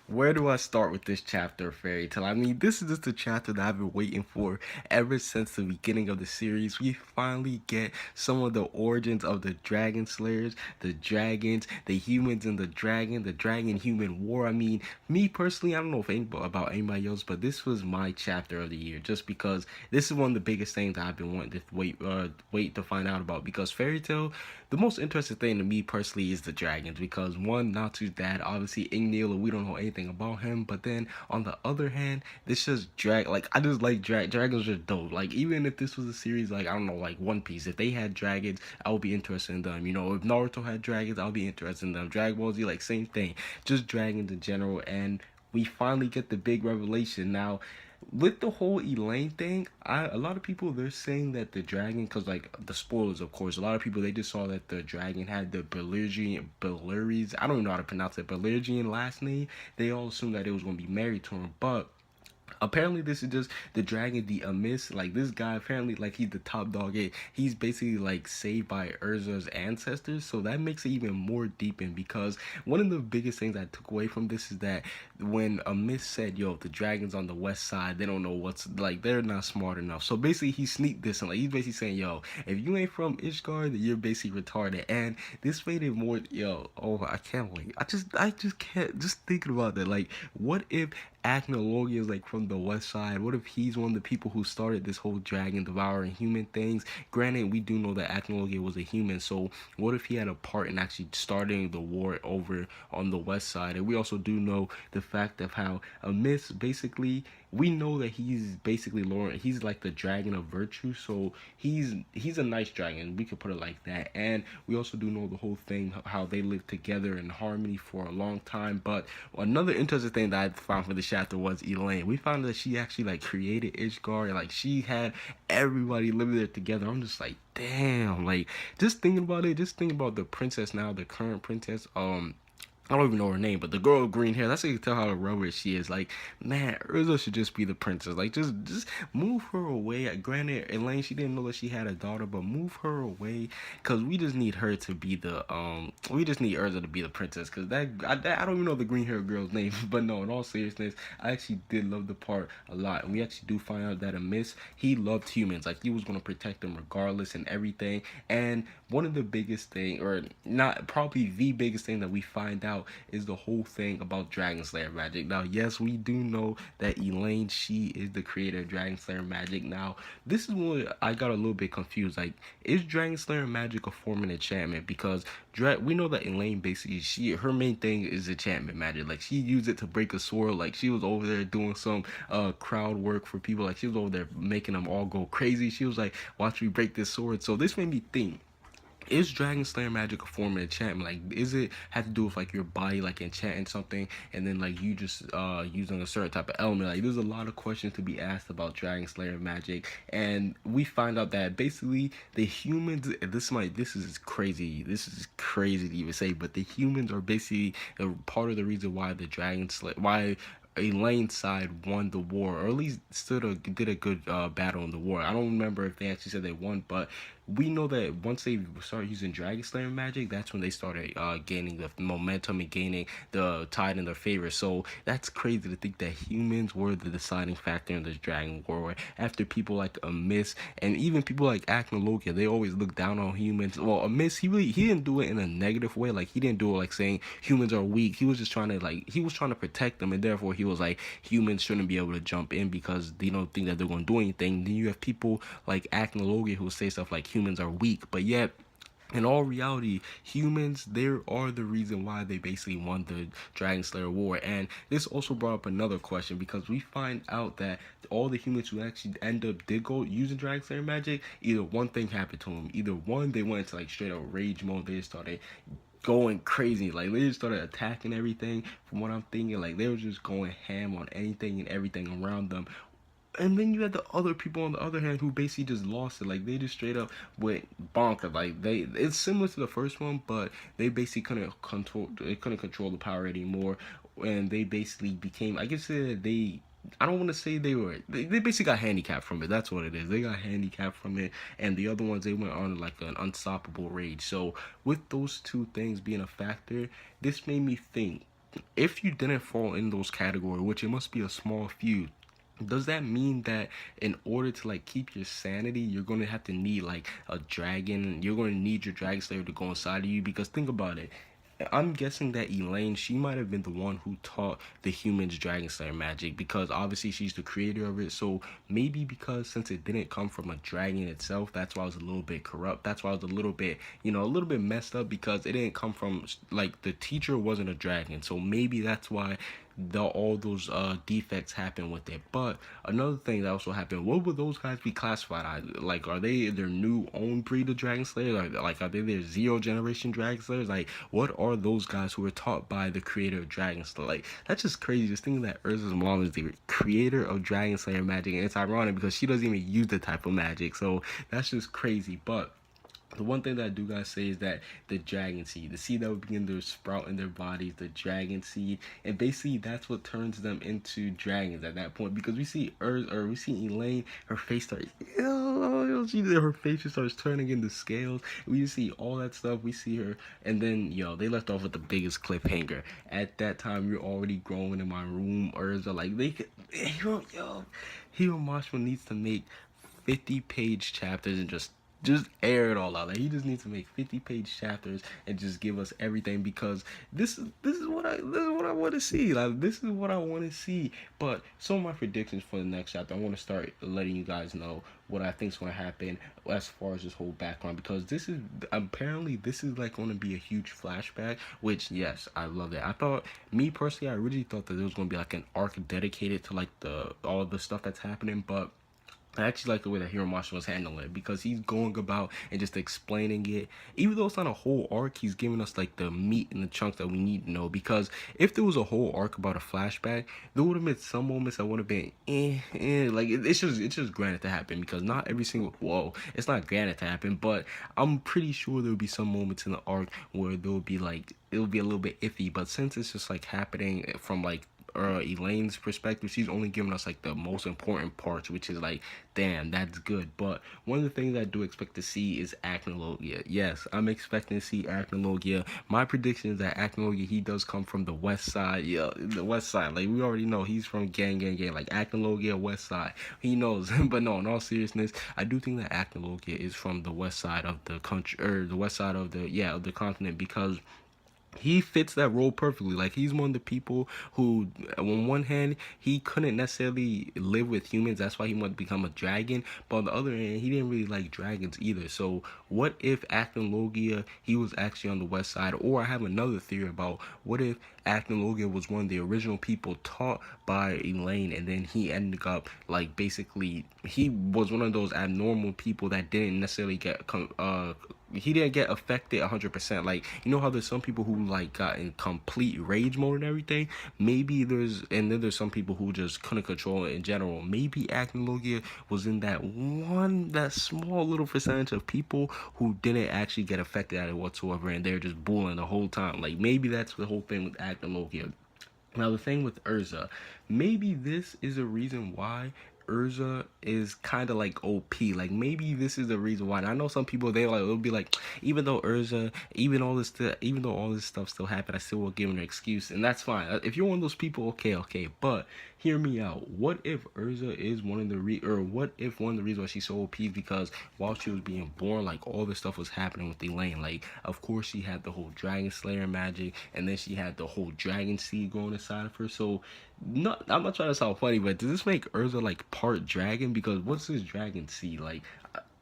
Where do I start with this chapter of Fairy Tale? I mean, this is just a chapter that I've been waiting for ever since the beginning of the series. We finally get some of the origins of the Dragon Slayers, the dragons, the humans and the dragon human war. I mean, me personally, I don't know if about anybody else, but this was my chapter of the year just because this is one of the biggest things that I've been wanting to wait to find out about. Because Fairy Tale, the most interesting thing to me personally is the dragons. Because one, Natsu's dad, obviously Igneel, we don't know anything about him. But then on the other hand, this just like I just like dragons are dope. Like even if this was a series like I don't know like One Piece, if they had dragons, I would be interested in them. You know, if Naruto had dragons, I'll be interested in them. Dragon Ball Z, like same thing, just dragons in general. And we finally get the big revelation now with the whole Elaine thing. A lot of people, they're saying that the dragon, because like the spoilers, of course, a lot of people, they just saw that the dragon had the Beleriand, I don't even know how to pronounce it, Beleriand last name. They all assumed that it was going to be married to him, but apparently this is just the dragon, the Amis. Like this guy, apparently, like he's the top dog. He's basically like saved by Erza's ancestors, so that makes it even more deepened. Because one of the biggest things I took away from this is that when Amis said, "Yo, the dragons on the west side, they don't know what's like. They're not smart enough." So basically, he sneaked this and like he's basically saying, "Yo, if you ain't from Ishgard, then you're basically retarded." And this made it more, yo. Oh, I can't wait. I just can't. Just thinking about that. Like, what if Acnologia is like from the west side? What if he's one of the people who started this whole dragon devouring human things? Granted, we do know that Acnologia was a human, so what if he had a part in actually starting the war over on the west side? And we also do know the fact of how a myth basically, we know that he's basically Lauren. He's like the dragon of virtue, so he's a nice dragon. We could put it like that. And we also do know the whole thing how they lived together in harmony for a long time. But another interesting thing that I found for the chapter was Elaine. We found that she actually like created Ishgard, and like she had everybody living there together. I'm just like, damn. Like just thinking about it, just thinking about the princess now, the current princess. I don't even know her name, but the girl with green hair, that's how you can tell how rubber she is. Like, man, Erza should just be the princess. Like, just move her away. Granted, Elaine, she didn't know that she had a daughter, but move her away. Because we just need her to be we just need Erza to be the princess. Because I don't even know the green hair girl's name. But no, in all seriousness, I actually did love the part a lot. And we actually do find out that Amis, he loved humans. Like, he was going to protect them regardless and everything. And one of the biggest thing, or not, probably the biggest thing that we find out is the whole thing about DragonSlayer magic. Now, yes, we do know that Elaine, she is the creator of DragonSlayer magic. Now, this is where I got a little bit confused. Like, is DragonSlayer magic a form of enchantment? Because we know that Elaine basically, her main thing is enchantment magic. Like, she used it to break a sword. Like, she was over there doing some crowd work for people. Like, she was over there making them all go crazy. She was like, watch me break this sword. So this made me think, is Dragon Slayer magic a form of enchantment? Like, is it have to do with like your body like enchanting something, and then like you just using a certain type of element? Like, there's a lot of questions to be asked about Dragon Slayer magic. And we find out that basically the humans, this is crazy, this is crazy to even say, but the humans are basically a part of the reason why the Dragon Slayer, why Elaine's side won the war, or at least did a good battle in the war. I don't remember if they actually said they won, but we know that once they started using Dragon Slayer magic, that's when they started gaining the momentum and gaining the tide in their favor. So that's crazy to think that humans were the deciding factor in this Dragon War. After people like Amis and even people like Acnologia, they always look down on humans. Well, Amis, he didn't do it in a negative way. Like, he didn't do it like saying humans are weak. He was just trying to protect them, and therefore he was like, humans shouldn't be able to jump in because they don't think that they're going to do anything. Then you have people like Acnologia who say stuff like humans are weak, but yet in all reality, humans, they are the reason why they basically won the Dragon Slayer War. And this also brought up another question, because we find out that all the humans who actually did go using Dragon Slayer magic, either one thing happened to them. Either one, they went into like straight up rage mode. They just started going crazy. Like, they just started attacking everything. From what I'm thinking, like, they were just going ham on anything and everything around them. And then you had the other people on the other hand who basically just lost it. Like, they just straight up went bonkers. Like, it's similar to the first one, but they basically couldn't control the power anymore. And they basically became, I guess I don't want to say they basically got handicapped from it. That's what it is. They got handicapped from it, and the other ones, they went on like an unstoppable rage. So with those two things being a factor, this made me think, if you didn't fall in those categories, which it must be a small few, does that mean that in order to like keep your sanity, you're going to have to need like a dragon? You're going to need your dragon slayer to go inside of you? Because think about it, I'm guessing that Elaine, she might have been the one who taught the humans Dragon Slayer magic, because obviously she's the creator of it. So maybe because since it didn't come from a dragon itself, that's why it was a little bit corrupt. That's why it was a little bit, a little bit messed up, because it didn't come from like the teacher wasn't a dragon. So maybe that's why all those defects happen with it. But another thing that also happened, what would those guys be classified as? Like, are they their new own breed of Dragon Slayers? Like are they their zero generation Dragon Slayers? Like, what are those guys who were taught by the creator of Dragon Slayer? Like, that's just crazy, just thinking that Erza's mom is the creator of Dragon Slayer magic. And it's ironic because she doesn't even use the type of magic, so that's just crazy. But the one thing that I do gotta say is that the dragon seed, the seed that would begin to sprout in their bodies, the dragon seed, and basically that's what turns them into dragons at that point. Because we see we see Elaine, her face starts, her face just starts turning into scales. We see all that stuff. We see her, and then they left off with the biggest cliffhanger. At that time, you're already growing in my room. Erza, like they could, Hiro Mashima needs to make 50-page chapters and just air it all out. Like, he just needs to make 50-page chapters and just give us everything, because this is what I want to see. Like, this is what I want to see. But some of my predictions for the next chapter, I want to start letting you guys know what I think is going to happen as far as this whole background, because this is apparently like going to be a huge flashback, which, yes, I love that. I thought, me personally, I really thought that there was going to be like an arc dedicated to like all the stuff that's happening. But I actually like the way that Hiro Mashima was handling it, because he's going about and just explaining it. Even though it's not a whole arc, he's giving us like the meat and the chunks that we need to know. Because if there was a whole arc about a flashback, there would have been some moments that would have been like it's just granted to happen, because not every single it's not granted to happen, but I'm pretty sure there would be some moments in the arc where there would be like, it would be a little bit iffy. But since it's just like happening from like Elaine's perspective, she's only giving us like the most important parts, which is like, damn, that's good. But one of the things I do expect to see is Acnologia. Yes, I'm expecting to see Acnologia. My prediction is that Acnologia, he does come from the west side. Yeah, the west side. Like, we already know he's from gang. Like, Acnologia, west side. He knows. But no, in all seriousness, I do think that Acnologia is from the west side of the country, or the west side of the continent, because he fits that role perfectly. Like, he's one of the people who, on one hand, he couldn't necessarily live with humans. That's why he wanted to become a dragon. But on the other hand, he didn't really like dragons either. So what if Acnologia, he was actually on the west side? Or I have another theory about, what if Acnologia was one of the original people taught by Elaine, and then he ended up like, basically, he was one of those abnormal people that didn't necessarily get he didn't get affected 100%. Like, you know how there's some people who like got in complete rage mode and everything? Maybe there's some people who just couldn't control it in general. Maybe Acnologia was in that small little percentage of people who didn't actually get affected at it whatsoever, and they're just bullying the whole time. Like, maybe that's the whole thing with Acnologia. Now, the thing with Erza, maybe this is a reason why Erza is kind of like OP. Like, maybe this is the reason why. And I know some people, it'll be like, even though all this stuff still happened, I still will give an excuse, and that's fine. If you're one of those people, okay. But hear me out. What if Erza is one of the what if one of the reasons why she's so OP is because while she was being born, like, all this stuff was happening with Elaine. Like, of course, she had the whole Dragon Slayer magic, and then she had the whole dragon seed growing inside of her. So, I'm not trying to sound funny, but does this make Erza like part dragon? Because what's this dragon seed? Like,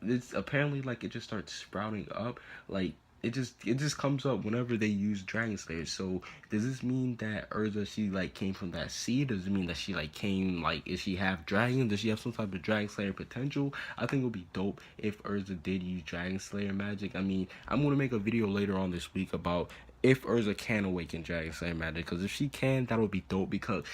it's apparently like it just starts sprouting up. Like, it just comes up whenever they use Dragon Slayer. So does this mean that Erza, she like came from that seed? Does it mean that she like came, like, is she half dragon? Does she have some type of Dragon Slayer potential? I think it would be dope if Erza did use Dragon Slayer magic. I mean, I'm gonna make a video later on this week about if Erza can awaken Dragon Slayer magic, because if she can, that would be dope. Because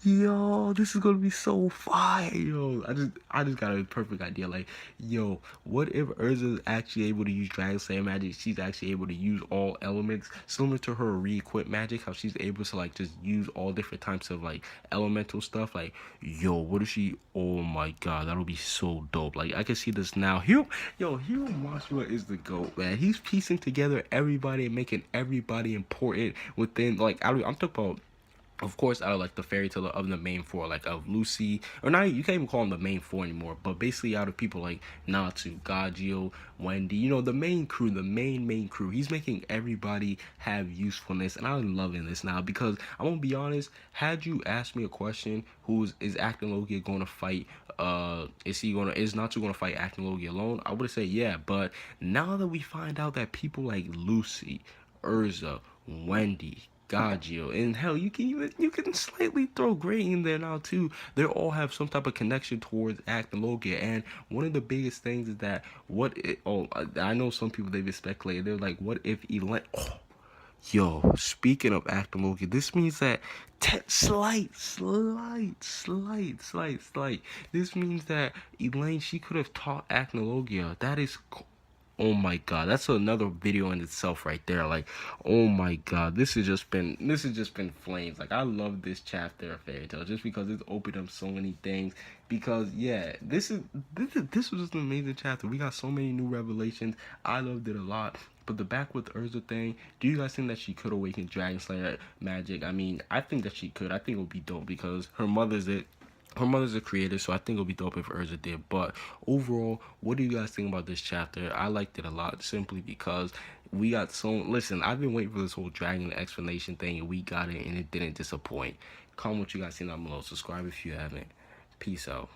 Yo, this is gonna be so fire, yo. I just got a perfect idea. Like, yo, what if Erza is actually able to use DragonSlayer magic? She's actually able to use all elements, similar to her re-equip magic. How she's able to like just use all different types of like elemental stuff. Like, yo, what if she? Oh my god, that'll be so dope. Like, I can see this now. Hero Mashua is the GOAT, man. He's piecing together everybody and making everybody important within. Like, I'm talking about, of course, out of like the fairy tale of the main four, like of Lucy, or not, you can't even call them the main four anymore, but basically out of people like Natsu, Gagio, Wendy, the main crew, the main crew. He's making everybody have usefulness, and I'm loving this now because I'm gonna be honest. Had you asked me a question, is Acting Logia going to fight? Is Natsu going to fight Acting Logia alone? I would have said yeah, but now that we find out that people like Lucy, Erza, Wendy, Gagio, and hell, you can slightly throw Gray in there now too. They all have some type of connection towards Acting Logia, and one of the biggest things is that I know some people they've been speculating. They're like, what if Elaine? Oh, yo, speaking of Acting Logia, this means that slight. This means that Elaine, she could have taught Acting Logia. That is. Oh my god, that's another video in itself right there. Like, oh my god, this has just been flames. Like, I love this chapter of Fairy Tail just because it's opened up so many things. Because yeah, this was just an amazing chapter. We got so many new revelations. I loved it a lot. But the back with Erza thing, do you guys think that she could awaken Dragon Slayer magic? I mean, I think that she could. I think it would be dope because her mother's a creator, so I think it'll be dope if Erza did. But overall, what do you guys think about this chapter? I liked it a lot simply because we got so. Listen, I've been waiting for this whole dragon explanation thing, and we got it, and it didn't disappoint. Comment what you guys think down below. Subscribe if you haven't. Peace out.